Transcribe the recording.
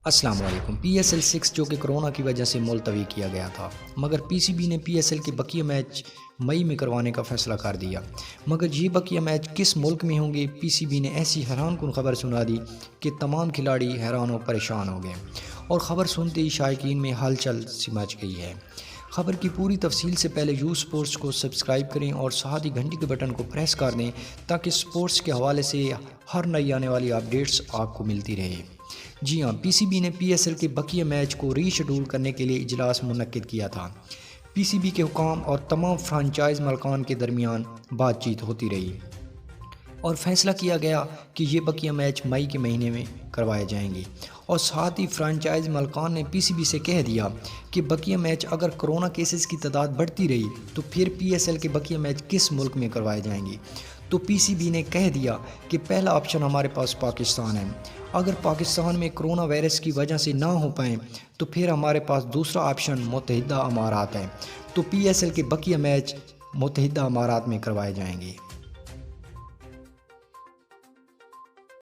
السلام علیکم۔ PSL 6 جو کہ کرونا کی وجہ سے ملتوی کیا گیا تھا، مگر PCB نے PSL کے بقیہ میچ مئی میں کروانے کا فیصلہ کر دیا۔ مگر یہ بقیہ میچ کس ملک میں ہوں گے؟ PCB نے ایسی حیران کن خبر سنا دی کہ تمام کھلاڑی حیران و پریشان ہو گئے، اور خبر سنتے ہی شائقین میں ہلچل سی مچ گئی ہے۔ خبر کی پوری تفصیل سے پہلے یو سپورٹس کو سبسکرائب کریں اور ساتھ ہی گھنٹی کے بٹن کو پریس کر دیں تاکہ سپورٹس کے حوالے سے ہر نئی آنے والی اپڈیٹس آپ کو ملتی رہے۔ جی ہاں، PCB نے PSL کے بقیہ میچ کو ری شیڈول کرنے کے لیے اجلاس منعقد کیا تھا۔ PCB کے حکام اور تمام فرانچائز مالکان کے درمیان بات چیت ہوتی رہی اور فیصلہ کیا گیا کہ یہ بقیہ میچ مئی کے مہینے میں کروائے جائیں گے، اور ساتھ ہی فرانچائز مالکان نے PCB سے کہہ دیا کہ بقیہ میچ اگر کرونا کیسز کی تعداد بڑھتی رہی تو پھر PSL کے بقیہ میچ کس ملک میں کروائے جائیں گے۔ تو PCB نے کہہ دیا کہ پہلا آپشن ہمارے پاس پاکستان ہے، اگر پاکستان میں کرونا وائرس کی وجہ سے نہ ہو پائیں تو پھر ہمارے پاس دوسرا آپشن متحدہ امارات ہے، تو PSL کے بقیہ میچ متحدہ امارات میں کروائے جائیں گے۔